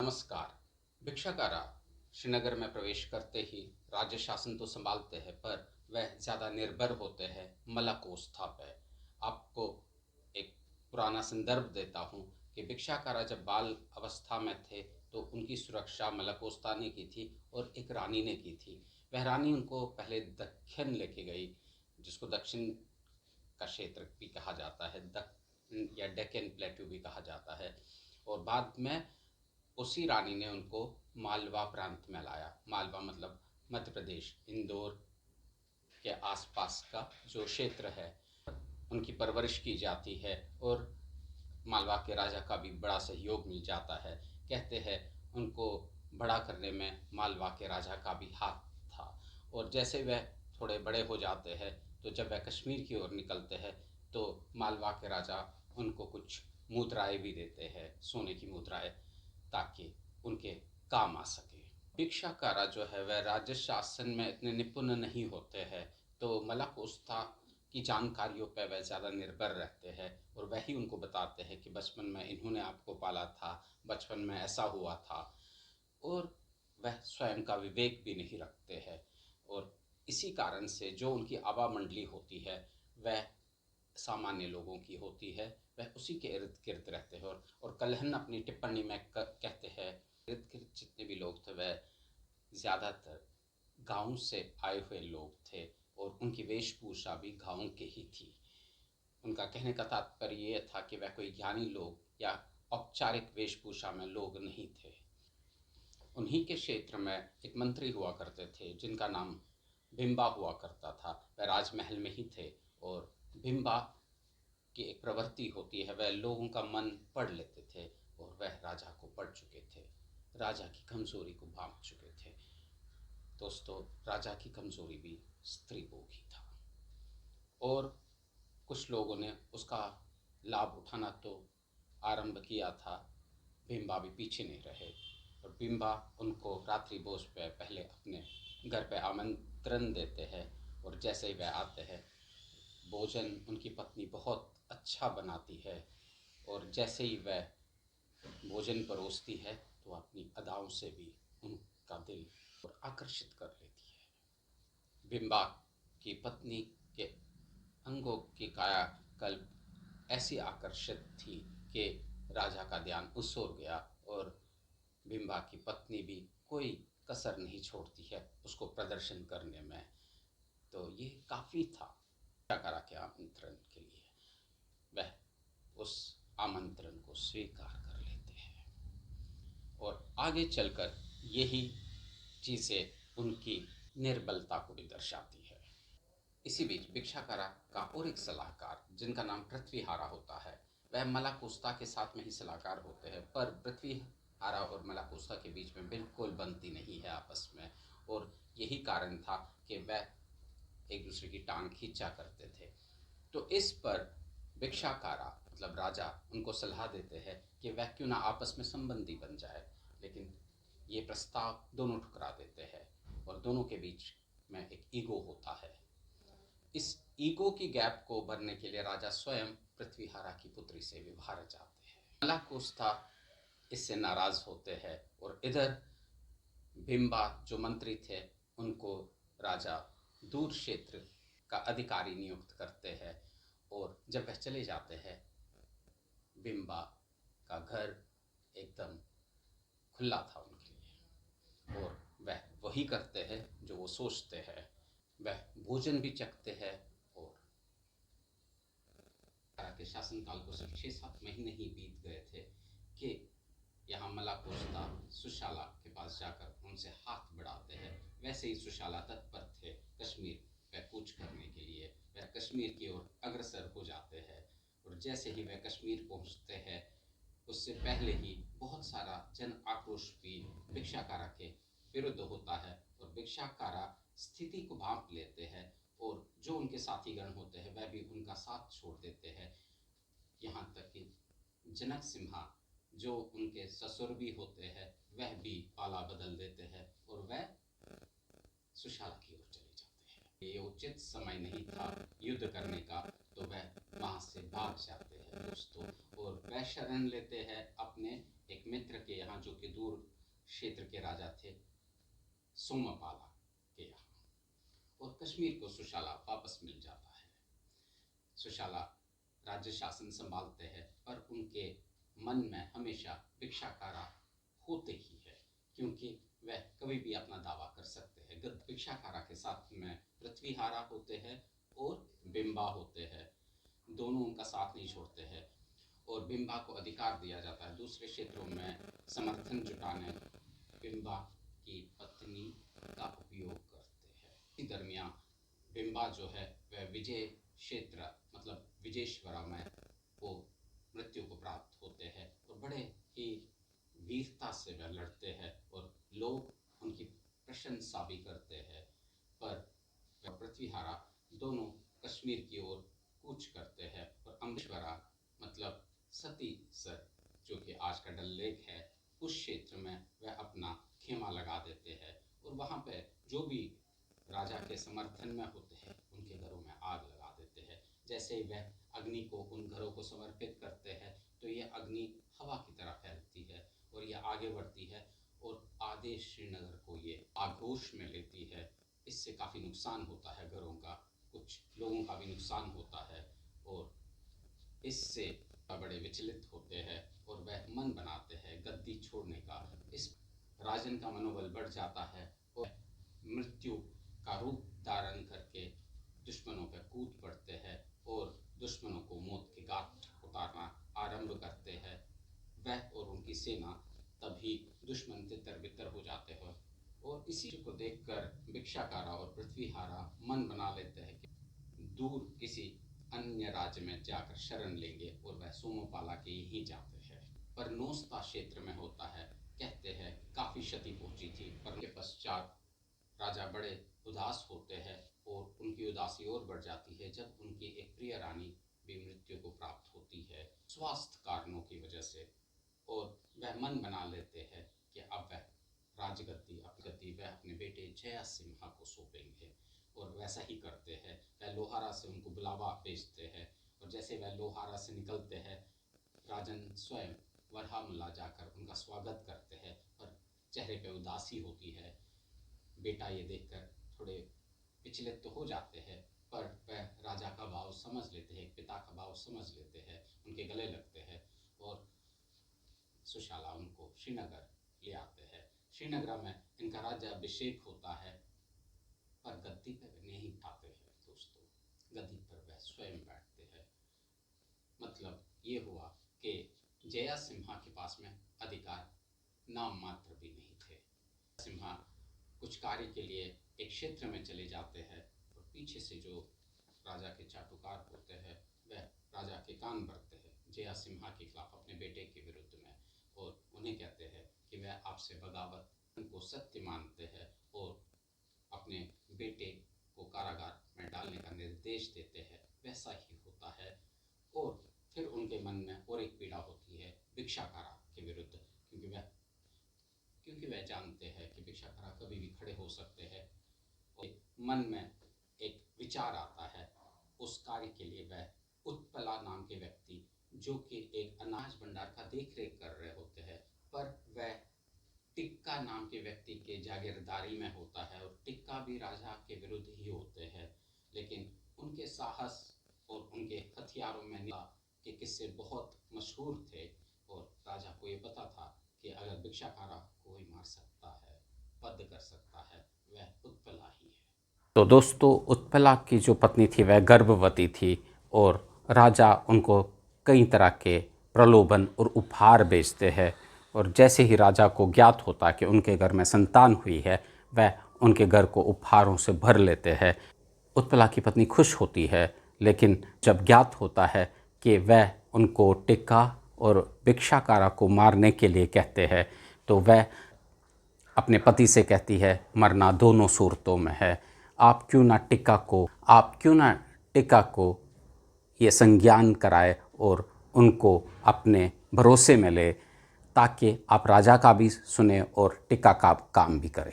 नमस्कार। भिक्षाकारा श्रीनगर में प्रवेश करते ही राज्य शासन तो संभालते हैं, पर वह ज़्यादा निर्भर होते हैं मलाकोस्था पे। आपको एक पुराना संदर्भ देता हूँ कि भिक्षाकारा जब बाल अवस्था में थे तो उनकी सुरक्षा मलाकोस्था ने की थी और एक रानी ने की थी। वह रानी उनको पहले दक्षिण लेके गई, जिसको दक्षिण का क्षेत्र भी कहा जाता है, दक्षिण या डेक्कन प्लेटू भी कहा जाता है। और बाद में उसी रानी ने उनको मालवा प्रांत में लाया। मालवा मतलब मध्य प्रदेश, इंदौर के आसपास का जो क्षेत्र है, उनकी परवरिश की जाती है और मालवा के राजा का भी बड़ा सहयोग मिल जाता है। कहते हैं उनको बड़ा करने में मालवा के राजा का भी हाथ था। और जैसे वह थोड़े बड़े हो जाते हैं तो जब वह कश्मीर की ओर निकलते हैं तो मालवा के राजा उनको कुछ मुद्राएं भी देते हैं, सोने की मुद्राएं, ताकि उनके काम आ सके। भिक्षाकारा जो है वह राज्य शासन में इतने निपुण नहीं होते हैं, तो मलाकोस्था की जानकारियों पर वह ज़्यादा निर्भर रहते हैं और वही उनको बताते हैं कि बचपन में इन्होंने आपको पाला था, बचपन में ऐसा हुआ था। और वह स्वयं का विवेक भी नहीं रखते हैं और इसी कारण से जो उनकी आवा मंडली होती है वह सामान्य लोगों की होती है। वह उसी के इर्द गिर्द रहते हैं और कल्हन अपनी टिप्पणी में कहते हैं इर्द गिर्द जितने भी लोग थे वह ज़्यादातर गाँव से आए हुए लोग थे और उनकी वेशभूषा भी गाँव के ही थी। उनका कहने का तात्पर्य ये था कि वह कोई ज्ञानी लोग या औपचारिक वेशभूषा में लोग नहीं थे। उन्हीं के क्षेत्र में एक मंत्री हुआ करते थे जिनका नाम बिम्बा हुआ करता था। वह राजमहल में ही थे और बिम्बा की एक प्रवृत्ति होती है, वह लोगों का मन पढ़ लेते थे और वह राजा को पढ़ चुके थे, राजा की कमजोरी को भांप चुके थे। दोस्तों, राजा की कमजोरी भी स्त्री भोग ही था और कुछ लोगों ने उसका लाभ उठाना तो आरंभ किया था। बिम्बा भी पीछे नहीं रहे और बिम्बा उनको रात्रि भोज पे पहले अपने घर पे आमंत्रण देते हैं और जैसे ही वह आते हैं भोजन उनकी पत्नी बहुत अच्छा बनाती है और जैसे ही वह भोजन परोसती है तो अपनी अदाओं से भी उनका दिल और आकर्षित कर लेती है। बिम्बा की पत्नी के अंगों की कायाकल्प ऐसी आकर्षित थी कि राजा का ध्यान उस ओर गया और बिम्बा की पत्नी भी कोई कसर नहीं छोड़ती है उसको प्रदर्शन करने में। तो ये काफ़ी था भिक्षाकारा के आमंत्रण के लिए। वह उस आमंत्रण को स्वीकार कर लेते हैं और आगे चलकर यही चीज़ें उनकी निर्बलता को भी दर्शाती है। इसी बीच भिक्षाकारा का और एक सलाहकार जिनका नाम पृथ्वीहारा होता है, वह मलाकोस्था के साथ में ही सलाहकार होते हैं, पर पृथ्वीहारा और मलाकोस्था के बीच में बिल्कुल बनती नहीं है आपस में। और यही कारण था कि वह एक दूसरे की टांग खींचा करते थे। तो इस पर भिक्षाकारा मतलब राजा उनको सलाह देते हैं कि वह क्यों ना आपस में संबंधी बन जाए, लेकिन ये प्रस्ताव दोनों ठुकरा देते हैं और दोनों के बीच में एक ईगो होता है। इस ईगो की गैप को भरने के लिए राजा स्वयं पृथ्वीहारा की पुत्री से विवाह रचाते हैं। मलाकोस्था इससे नाराज होते हैं और इधर बिम्बा जो मंत्री थे उनको राजा दूर क्षेत्र का अधिकारी नियुक्त करते हैं और जब वह चले जाते हैं बिम्बा का घर एकदम खुला था उनके लिए और वह वही करते हैं जो वो सोचते हैं। वह भोजन भी चखते हैं और के शासनकाल को सिर्फ 6-7 महीने ही बीत गए थे कि यहाँ मलाकोस्था सुशाला के पास जाकर उनसे हाथ बढ़ाते हैं। वैसे ही सुशाला तत्पर थे कश्मीर पे कूच करने के लिए। वह कश्मीर की ओर अग्रसर हो जाते हैं और जैसे ही वह कश्मीर पहुँचते हैं उससे पहले ही बहुत सारा जन आक्रोश भी भिक्षाकारा के विरुद्ध होता है और भिक्षाकारा स्थिति को भांप लेते हैं और जो उनके साथीगण होते हैं वह भी उनका साथ छोड़ देते हैं। यहाँ तक कि जनक सिम्हा जो उनके ससुर भी होते हैं वह भी पाला बदल देते हैं और वह सुशाला की ओर चले जाते हैं। ये उचित समय नहीं था युद्ध करने का, तो वह वहाँ से भाग जाते हैं दोस्तों और वह शरण लेते हैं अपने एक मित्र के यहाँ, जो कि दूर क्षेत्र के राजा थे, सोमपाला के यहाँ, और कश्मीर को सुशाला वापस मिल जाता है। सुशाला राज्य शासन संभालते हैं, पर उनके मन में हमेशा भिक्षाकारा होते ही है, क्योंकि वह कभी भी अपना दावा कर सकते हैं। भिक्षाकारा के साथ में पृथ्वीहारा होते हैं और बिंबा होते हैं, दोनों उनका साथ नहीं छोड़ते हैं, और बिंबा को अधिकार दिया जाता है दूसरे क्षेत्रों में समर्थन जुटाने। बिंबा की पत्नी का उपयोग करते हैं। इसी दरमियान बिंबा जो है वह विजय क्षेत्र मतलब विजयेश्वरा में वो मृत्यु को प्राप्त होते हैं, और बड़े ही वीरता से वह लड़ते हैं और लोग उनकी प्रशंसा भी करते हैं। पर पृथ्वीहारा दोनों कश्मीर की ओर कूच करते हैं, और अमृतसरा मतलब सती सर, जो कि आज का डल लेक है, उस क्षेत्र में वह अपना खेमा लगा देते हैं, और वहाँ पे जो भी राजा के समर्थन में होते हैं उनके घरों में आग लगा देते हैं। जैसे ही वह अग्नि को उन घरों को समर्पित करते हैं, तो यह अग्नि हवा की तरह फैलती है और यह आगे बढ़ती है और आधे श्रीनगर को ये आगोश में लेती है। इससे काफ़ी नुकसान होता है घरों का, कुछ लोगों का भी नुकसान होता है, और इससे बड़े विचलित होते हैं और वह मन बनाते हैं गद्दी छोड़ने का। इस राजन का मनोबल बढ़ जाता है और मृत्यु का रूप धारण करके दुश्मनों पर कूद पड़ते हैं और दुश्मनों को मौत के घाट उतारना आरंभ करते हैं। वह और उनकी सेना तभी दुश्मन तितर बितर हो जाते हैं, और इसी को देखकर भिक्षाकारा और पृथ्वीहारा मन बना लेते हैं कि दूर किसी अन्य राज्य में जाकर शरण लेंगे, और वह सोमपाला के यहीं जाते हैं। पर नोस्ता क्षेत्र में होता है, कहते हैं काफ़ी क्षति पहुंची थी, पर के पश्चात राजा बड़े उदास होते हैं, और उनकी उदासी और बढ़ जाती है जब उनकी एक प्रिय रानी भी मृत्यु को प्राप्त होती है स्वास्थ्य कारणों की वजह से, और वह मन बना लेते हैं कि अब वह राजगद्दी वह अपने बेटे जया सिम्हा को सौंपेंगे, और वैसा ही करते हैं। वह लोहारा से उनको बुलावा भेजते हैं, और जैसे वह लोहारा से निकलते हैं, राजन स्वयं वरहामुला जाकर उनका स्वागत करते हैं, पर चेहरे पे उदासी होती है। बेटा ये देखकर थोड़े विचलित तो हो जाते हैं, पर वह राजा का भाव समझ लेते हैं, पिता का भाव समझ लेते हैं, उनके गले लगते हैं, और सुशाला उनको श्रीनगर ले आते हैं। श्रीनगर में इनका राज्याभिषेक होता है, पर गद्दी पर नहीं उठाते हैं दोस्तों, गद्दी पर वह स्वयं बैठते हैं। मतलब ये हुआ कि जया सिम्हा के पास में अधिकार नाम मात्र भी नहीं थे। सिम्हा कुछ कार्य के लिए एक क्षेत्र में चले जाते हैं, और पीछे से जो राजा के चाटुकार होते हैं वह राजा के कान भरते हैं जया सिम्हा के खिलाफ अपने बेटे के विरुद्ध में, और उन्हें कहते हैं कि वह आपसे बगावत को सत्य मानते हैं और अपने बेटे को कारागार में डालने का निर्देश देते हैं। वैसा ही होता है, और फिर उनके मन में और एक पीड़ा होती है भिक्षाकारा के विरुद्ध, क्योंकि वह जानते हैं कि भिक्षाकारा कभी भी खड़े हो सकते हैं, और मन में एक विचार आता है उस कार्य के लिए। वह उत्पला नाम के व्यक्ति, जो कि एक अनाज भंडार का देखरेख कर रहे होते हैं, पर वह टिक्का नाम के व्यक्ति के जागीरदारी में होता है, और टिक्का भी राजा के विरुद्ध ही होते हैं, लेकिन उनके साहस और उनके हथियारों में के किस्से बहुत मशहूर थे, और राजा को ये पता था कि अगर भिक्षाकारा कोई मार सकता है, वध कर सकता है, वह उत्पला ही है। तो दोस्तों, उत्पला की जो पत्नी थी वह गर्भवती थी, और राजा उनको कई तरह के प्रलोभन और उपहार भेजते हैं, और जैसे ही राजा को ज्ञात होता कि उनके घर में संतान हुई है, वह उनके घर को उपहारों से भर लेते हैं। उत्पला की पत्नी खुश होती है, लेकिन जब ज्ञात होता है कि वह उनको टिक्का और भिक्षाकारा को मारने के लिए कहते हैं, तो वह अपने पति से कहती है मरना दोनों सूरतों में है, आप क्यों ना टिक्का को ये संज्ञान कराए और उनको अपने भरोसे में ले, ताकि आप राजा का भी सुने और टिक्का का काम भी करें।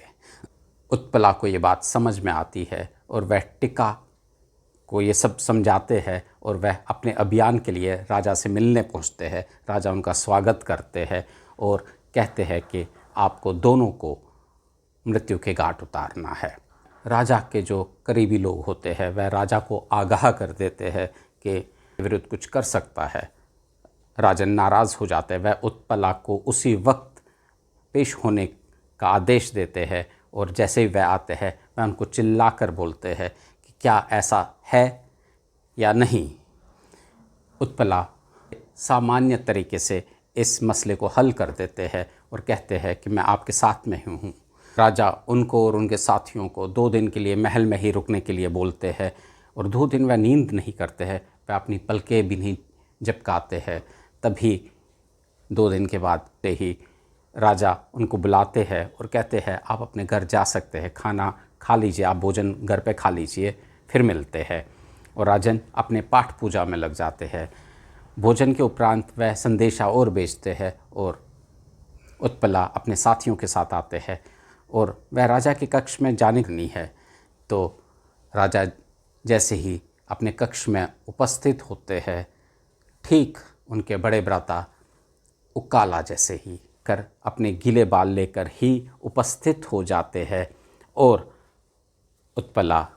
उत्पला को ये बात समझ में आती है, और वह टिक्का को ये सब समझाते हैं, और वह अपने अभियान के लिए राजा से मिलने पहुंचते हैं। राजा उनका स्वागत करते हैं, और कहते हैं कि आपको दोनों को मृत्यु के घाट उतारना है। राजा के जो करीबी लोग होते हैं वह राजा को आगाह कर देते हैं कि विरुद्ध कुछ कर सकता है। राजन नाराज़ हो जाते हैं, वह उत्पला को उसी वक्त पेश होने का आदेश देते हैं और जैसे ही वह आते हैं वह उनको चिल्लाकर बोलते हैं कि क्या ऐसा है या नहीं। उत्पला सामान्य तरीके से इस मसले को हल कर देते हैं और कहते हैं कि मैं आपके साथ में हूँ। राजा उनको और उनके साथियों को 2 दिन के लिए महल में ही रुकने के लिए बोलते हैं और 2 दिन वह नींद नहीं करते हैं, वह अपनी पलकें भी नहीं झपकाते हैं। तभी 2 दिन के बाद से ही राजा उनको बुलाते हैं और कहते हैं आप अपने घर जा सकते हैं, खाना खा लीजिए, आप भोजन घर पे खा लीजिए, फिर मिलते हैं। और राजन अपने पाठ पूजा में लग जाते हैं। भोजन के उपरांत वह संदेशा और भेजते हैं और उत्पला अपने साथियों के साथ आते हैं और वह राजा के कक्ष में जाने नहीं है। तो राजा जैसे ही अपने कक्ष में उपस्थित होते हैं, ठीक उनके बड़े भ्राता उकाला जैसे ही कर अपने गीले बाल लेकर ही उपस्थित हो जाते हैं और उत्पला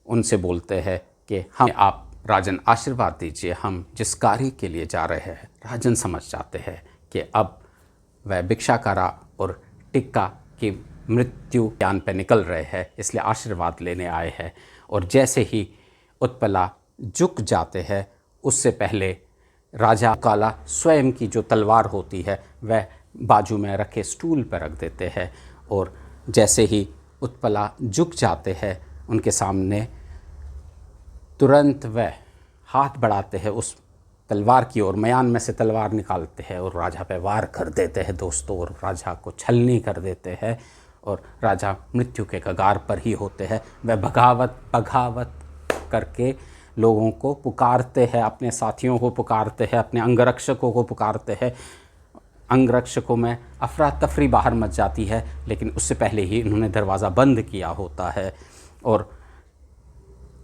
उनसे बोलते हैं कि हम आप राजन आशीर्वाद दीजिए, हम जिस कार्य के लिए जा रहे हैं। राजन समझ जाते हैं कि अब वह भिक्षाकारा और टिक्का की मृत्यु ज्ञान पर निकल रहे हैं, इसलिए आशीर्वाद लेने आए हैं। और जैसे ही उत्पला झुक जाते हैं उससे पहले राजा उकाला स्वयं की जो तलवार होती है वह बाजू में रखे स्टूल पर रख देते हैं और जैसे ही उत्पला झुक जाते हैं उनके सामने, तुरंत वह हाथ बढ़ाते हैं उस तलवार की ओर, मयान में से तलवार निकालते हैं और राजा पे वार कर देते हैं दोस्तों, और राजा को छलनी कर देते हैं और राजा मृत्यु के कगार पर ही होते हैं। वह भगावत भगावत करके लोगों को पुकारते हैं, अपने साथियों को पुकारते हैं, अपने अंगरक्षकों को पुकारते हैं। अंगरक्षकों में अफरा तफरी बाहर मच जाती है, लेकिन उससे पहले ही इन्होंने दरवाज़ा बंद किया होता है और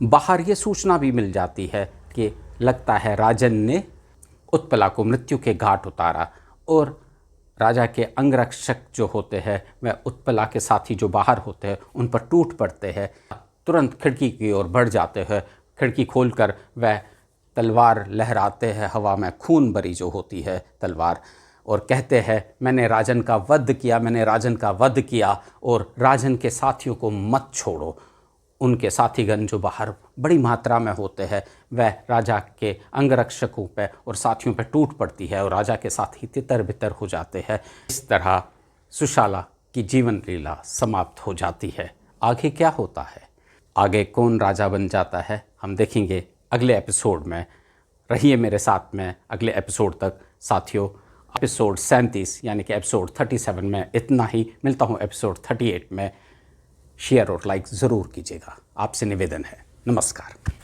बाहर ये सूचना भी मिल जाती है कि लगता है राजन ने उत्पला को मृत्यु के घाट उतारा। और राजा के अंगरक्षक जो होते हैं वह उत्पला के साथी जो बाहर होते हैं उन पर टूट पड़ते हैं, तुरंत खिड़की की ओर बढ़ जाते हैं। खिड़की खोलकर वह तलवार लहराते हैं हवा में, खून भरी जो होती है तलवार, और कहते हैं मैंने राजन का वध किया, मैंने राजन का वध किया और राजन के साथियों को मत छोड़ो। उनके साथीगण जो बाहर बड़ी मात्रा में होते हैं वह राजा के अंगरक्षकों पे और साथियों पे टूट पड़ती है और राजा के साथी तितर बितर हो जाते हैं। इस तरह सुशाला की जीवन लीला समाप्त हो जाती है। आगे क्या होता है, आगे कौन राजा बन जाता है, हम देखेंगे अगले एपिसोड में। रहिए मेरे साथ में अगले एपिसोड तक साथियों। एपिसोड 37 यानी कि एपिसोड 37 में इतना ही। मिलता हूँ एपिसोड 38 में। शेयर और लाइक ज़रूर कीजिएगा, आपसे निवेदन है। नमस्कार।